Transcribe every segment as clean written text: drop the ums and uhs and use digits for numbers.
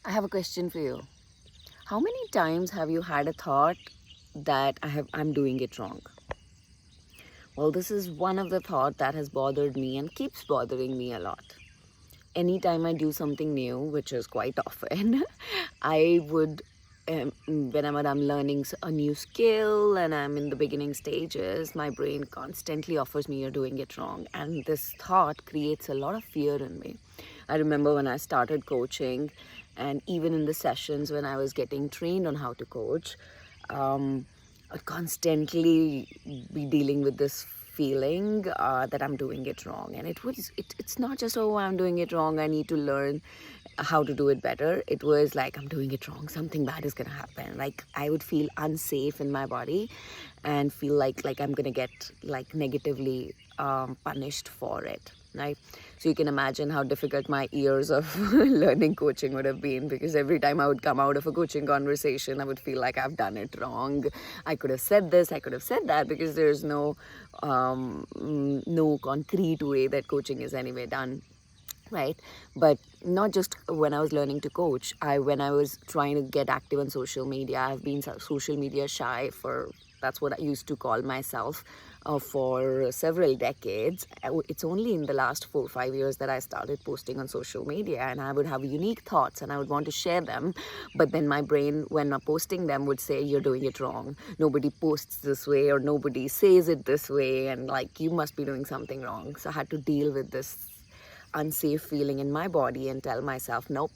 I have a question for you. How many times have you had a thought that I'm doing it wrong? Well, this is one of the thought that has bothered me and keeps bothering me a lot. Anytime I do something new, which is quite often, I would, whenever I'm learning a new skill and I'm in the beginning stages, my brain constantly offers me you're doing it wrong. And this thought creates a lot of fear in me. I remember when I started coaching, and even in the sessions when I was getting trained on how to coach, I'd constantly be dealing with this feeling that I'm doing it wrong. And it's not just, oh, I'm doing it wrong, I need to learn how to do it better. It was like, I'm doing it wrong, something bad is gonna happen. Like I would feel unsafe in my body and feel like I'm gonna get like negatively punished for it, right? So you can imagine how difficult my years of learning coaching would have been, because every time I would come out of a coaching conversation, I would feel like I've done it wrong. I could have said this, I could have said that, because there's no concrete way that coaching is anyway done, right? But not just when I was learning to coach, when I was trying to get active on social media, I've been social media shy for, that's what I used to call myself, for several decades. It's only in the last 4 or 5 years that I started posting on social media, and I would have unique thoughts and I would want to share them, but then my brain, when I'm posting them, would say you're doing it wrong, nobody posts this way or nobody says it this way, and like you must be doing something wrong. So I had to deal with this unsafe feeling in my body and tell myself, nope,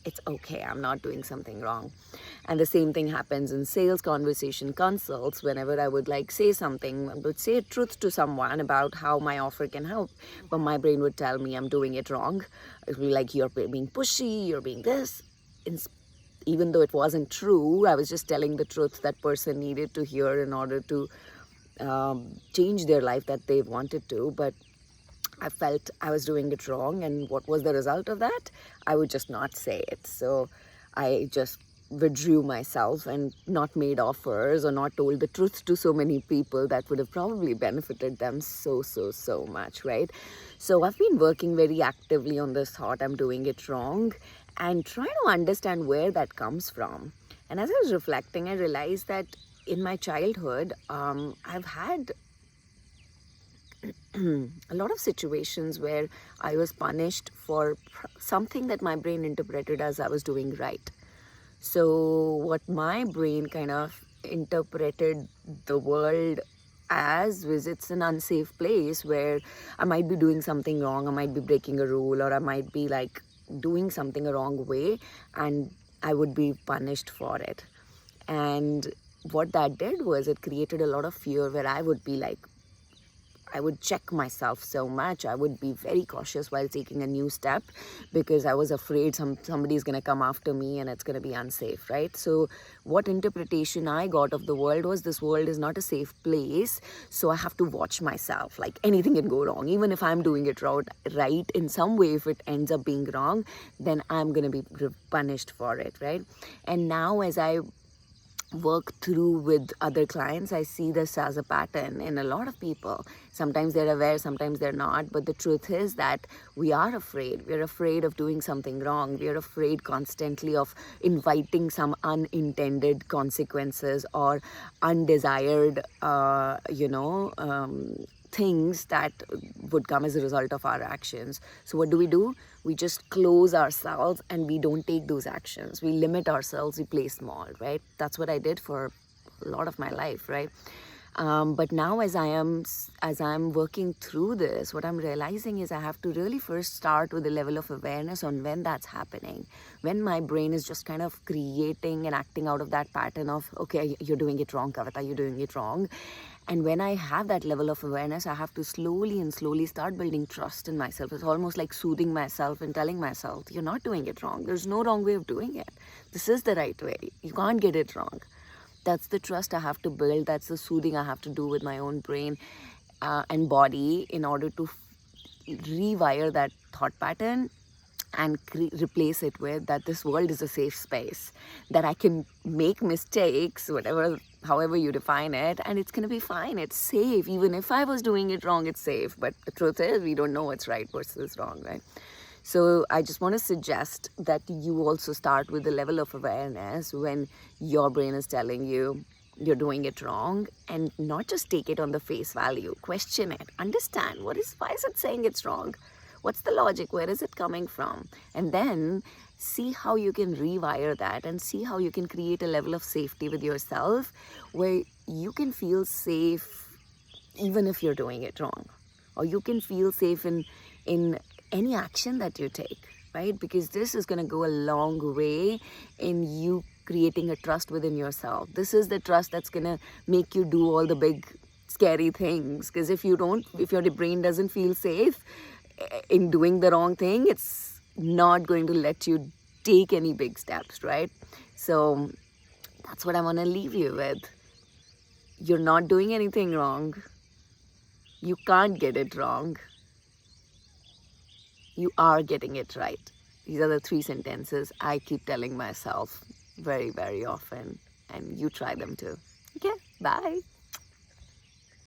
it's okay, I'm not doing something wrong. And the same thing happens in sales conversation consults. Whenever I would like say something, I would say a truth to someone about how my offer can help, but my brain would tell me I'm doing it wrong. It would be like, you're being pushy, you're being this. Even though it wasn't true, I was just telling the truth that person needed to hear in order to change their life that they wanted to. But I felt I was doing it wrong, and what was the result of that? I would just not say it. So I just withdrew myself and not made offers or not told the truth to so many people that would have probably benefited them so much, right? So I've been working very actively on this thought, I'm doing it wrong, and trying to understand where that comes from. And as I was reflecting, I realized that in my childhood, I've had a lot of situations where I was punished for something that my brain interpreted as I was doing right. So what my brain kind of interpreted the world as was, it's an unsafe place where I might be doing something wrong, I might be breaking a rule, or I might be like doing something a wrong way, and I would be punished for it. And what that did was it created a lot of fear, where I would be like, I would check myself so much. I would be very cautious while taking a new step, because I was afraid somebody is going to come after me and it's going to be unsafe, right? So what interpretation I got of the world was, this world is not a safe place, so I have to watch myself. Like anything can go wrong. Even if I'm doing it right in some way, if it ends up being wrong, then I'm going to be punished for it, right? And now as I work through with other clients, I see this as a pattern in a lot of people. Sometimes they're aware, sometimes they're not, but the truth is that we are afraid. We're afraid of doing something wrong. We're afraid constantly of inviting some unintended consequences or undesired, things that would come as a result of our actions. So what do? We just close ourselves and we don't take those actions. We limit ourselves, we play small, right? That's what I did for a lot of my life, right? But now as I'm working through this, what I'm realizing is I have to really first start with a level of awareness on when that's happening. When my brain is just kind of creating and acting out of that pattern of, okay, you're doing it wrong, Kavita, you're doing it wrong. And when I have that level of awareness, I have to slowly start building trust in myself. It's almost like soothing myself and telling myself, you're not doing it wrong. There's no wrong way of doing it. This is the right way. You can't get it wrong. That's the trust I have to build. That's the soothing I have to do with my own brain and body in order to rewire that thought pattern and replace it with that this world is a safe space, that I can make mistakes, however you define it, and it's going to be fine. It's safe. Even if I was doing it wrong, it's safe. But the truth is, we don't know what's right versus wrong, right? So I just want to suggest that you also start with the level of awareness when your brain is telling you you're doing it wrong, and not just take it on the face value. Question it, understand why is it saying it's wrong? What's the logic? Where is it coming from? And then see how you can rewire that, and see how you can create a level of safety with yourself where you can feel safe even if you're doing it wrong, or you can feel safe in any action that you take, right? Because this is going to go a long way in you creating a trust within yourself. This is the trust that's going to make you do all the big scary things. Because if your brain doesn't feel safe in doing the wrong thing, it's not going to let you take any big steps, right? So that's what I want to leave you with. You're not doing anything wrong. You can't get it wrong. You are getting it right. These are the 3 sentences I keep telling myself very, very often, and you try them too. Okay, bye.